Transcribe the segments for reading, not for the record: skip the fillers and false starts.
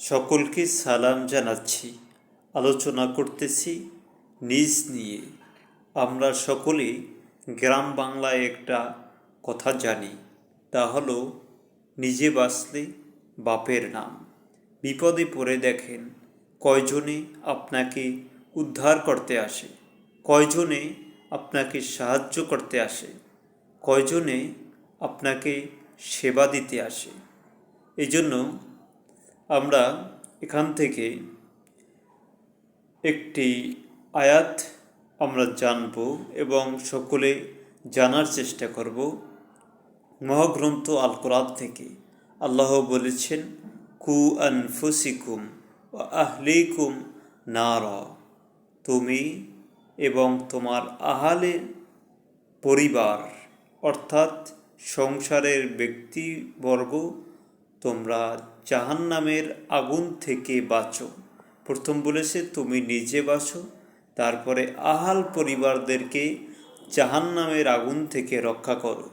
সকলকে সালাম জানাচ্ছি। আলোচনা করতেছি নিজ নিয়ে। আমরা সকলেই গ্রাম বাংলায় একটা কথা জানি, তা হলো নিজে বাঁচলে বাপের নাম। বিপদে পড়ে দেখেন কয়জনে আপনাকে উদ্ধার করতে আসে, কয়জনে আপনাকে সাহায্য করতে আসে, কয়জনে আপনাকে সেবা দিতে আসে। এই জন্য আমরা এখান থেকে একটি আয়াত আমরা জানব এবং সকলে জানার চেষ্টা করব। মহাগ্রন্থ আল কোরআন থেকে আল্লাহ বলেছেন, কু আনফুসিকুম ওয়া আহলিকুম নারা, তুমি এবং তোমার আহালে পরিবার অর্থাৎ সংসারের ব্যক্তিবর্গ তোমরা জাহান্নামের আগুন থেকে বাঁচো। প্রথম বলেছে তুমি নিজে বাঁচো, তারপরে আহাল পরিবারদেরকে জাহান্নামের আগুন থেকে রক্ষা করো।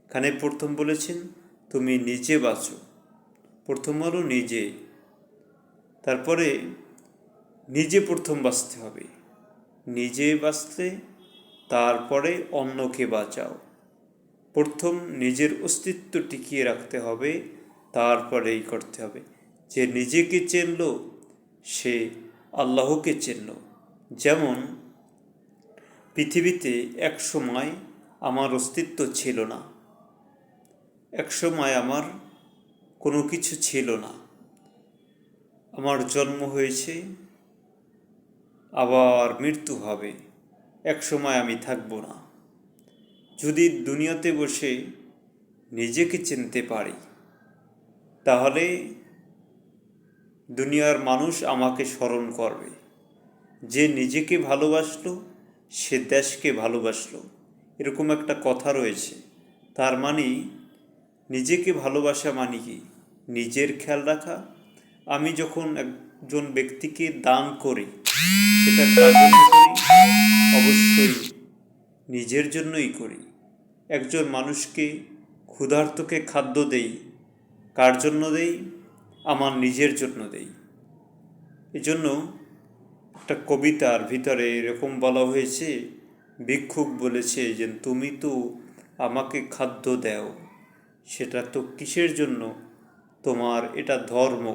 এখানে প্রথম বলেছেন তুমি নিজে বাঁচো, প্রথম হলো নিজে, তারপরে নিজে প্রথম বাঁচতে হবে, নিজে বাঁচলে তারপরে অন্যকে বাঁচাও। প্রথম নিজের অস্তিত্ব টিকিয়ে রাখতে হবে, তারপরেই করতে হবে। যে নিজেকে চিনল সে আল্লাহকে চিনল। যেমন পৃথিবীতে এক সময় আমার অস্তিত্ব ছিল না, এক সময় আমার কোনো কিছু ছিল না, আমার জন্ম হয়েছে, আবার মৃত্যু হবে, এক সময় আমি থাকব না। যদি দুনিয়াতে বসে নিজেকে চিনতে পারি, তাহলে দুনিয়ার মানুষ আমাকে স্মরণ করবে। যে নিজেকে ভালোবাসলো সে দেশকে ভালোবাসলো, এরকম একটা কথা রয়েছে। তার মানে নিজেকে ভালোবাসা মানে কি? নিজের খেয়াল রাখা। আমি যখন একজন ব্যক্তিকে দান করি, সেটা কার জন্য করি? অবশ্যই নিজের জন্যই করি। একজন মানুষকে ক্ষুধার্তকে খাদ্য দেই, কার জন্য দেই? আমার নিজের জন্য দেই। এজন্য একটা কবিতার ভিতরে এরকম বলা হয়েছে, ভিক্ষুক বলেছে যে তুমি তো আমাকে খাদ্য দাও, সেটা তো কিসের জন্য? তোমার এটা ধর্ম,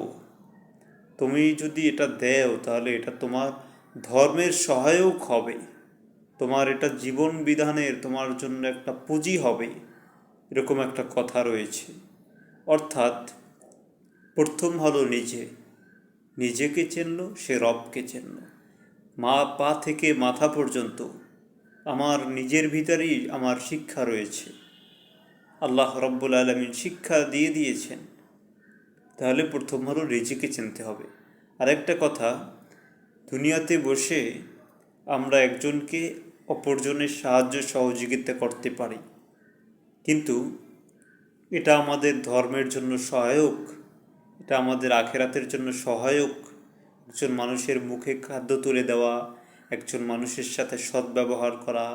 তুমি যদি এটা দেও তাহলে এটা তোমার ধর্মের সহায়ক হবে, তোমার এটা জীবন বিধানের তোমার জন্য একটা পুঁজি হবে, এরকম একটা কথা রয়েছে। অর্থাৎ প্রথম হলো নিজে, নিজেকে চিনল সে রবকে চিনল। পা থেকে মাথা পর্যন্ত আমার নিজের ভিতরেই আমার শিক্ষা রয়েছে, আল্লাহ রব্বুল আলামিন শিক্ষা দিয়ে দিয়েছেন। তাহলে প্রথম হলো নিজেকে চিনতে হবে। আরেকটা কথা, দুনিয়াতে বসে আমরা একজনকে অপরজনের সাহায্য সহযোগিতা করতে পারি, কিন্তু এটা আমাদের ধর্মের জন্য সহায়ক, এটা আমাদের আখেরাতের জন্য সহায়ক। একজন মানুষের মুখে খাদ্য তুলে দেওয়া, একজন মানুষের সাথে সদ্ব্যবহার করা,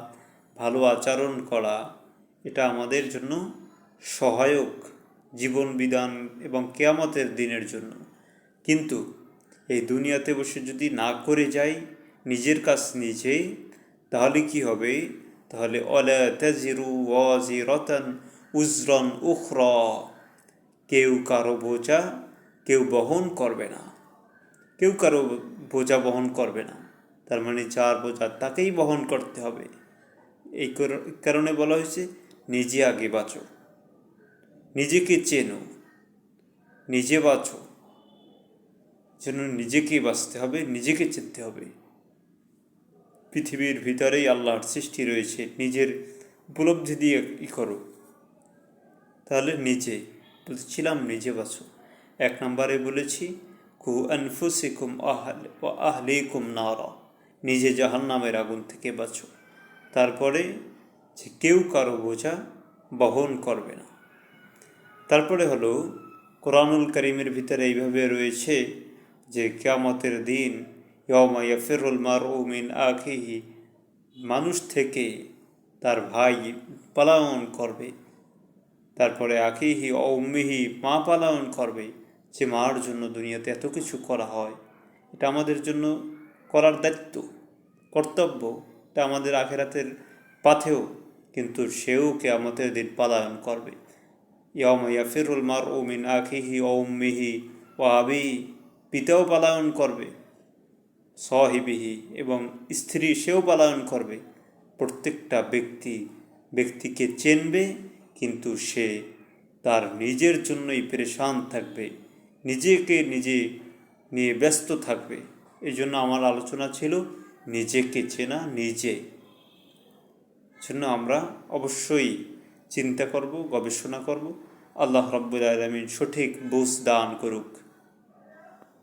ভালো আচরণ করা, এটা আমাদের জন্য সহায়ক জীবন বিধান এবং কিয়ামতের দিনের জন্য। কিন্তু এই দুনিয়াতে বসে যদি না করে যাই নিজের কাজ নিজে, তাহলে কি হবে? তাহলে ওয়ালা তাজিরু ওয়াজিরাতান উজরান উখরা, কেউ কারো বোঝা কেউ বহন করবে না, কেউ কারো বোঝা বহন করবে না। তার মানে যার বোঝা তাকেই বহন করতে হবে। এই কারণে বলা হয়েছে নিজে আগে বাঁচো, নিজেকে চেনো, নিজে বাঁচো। যেন নিজেকে বাঁচতে হবে, নিজেকে চিনতে হবে। পৃথিবীর ভিতরেই আল্লাহর সৃষ্টি রয়েছে, নিজের উপলব্ধি দিয়ে করো। তাহলে নিজে বলছিলাম নিজে বাঁচো। এক নম্বরে বলেছি কু আনফুসিকুম ওয়া আহলিকুম নারা, নিজে জাহান্নামের আগুন থেকে বাঁচো। তারপরে যে কেউ কারো বোঝা বহন করবে না। তারপরে হলো কোরআনুল কারীমের ভিতরে এইভাবে রয়েছে যে কিয়ামতের দিন ইয়াউমা ইয়াফিরুল মারউ মিন আখিহি, মানুষ থেকে তার ভাই পলায়ন করবে। তারপরে আখিহি ও উম্মিহি, মা পালন করবে। যে মার জন্য দুনিয়াতে এত কিছু করা হয়, এটা আমাদের জন্য করার দায়িত্ব, কর্তব্য, এটা আমাদের আখেরাতের পাথেও, কিন্তু সেও কিয়ামতের দিন পলায়ন করবে। ইয়াউমা ইয়াফিরুল মারউ মিন আখিহি ওয়া উম্মিহি ওয়া আবিহি, পিতাও পলায়ন করবে, সাহিবিহি, এবং স্ত্রী সেও পলায়ন করবে। প্রত্যেকটা ব্যক্তিকে চিনবে, কিন্তু সে তার নিজের জন্যই পেরেশান থাকবে, নিজেকে নিজে নিয়ে ব্যস্ত থাকবে। এই জন্য আমার আলোচনা ছিল নিজেকে চেনা, নিজে জন্য আমরা অবশ্যই চিন্তা করব, গবেষণা করব। আল্লাহ রাব্বুল আলামিন সঠিক বুঝ দান করুক।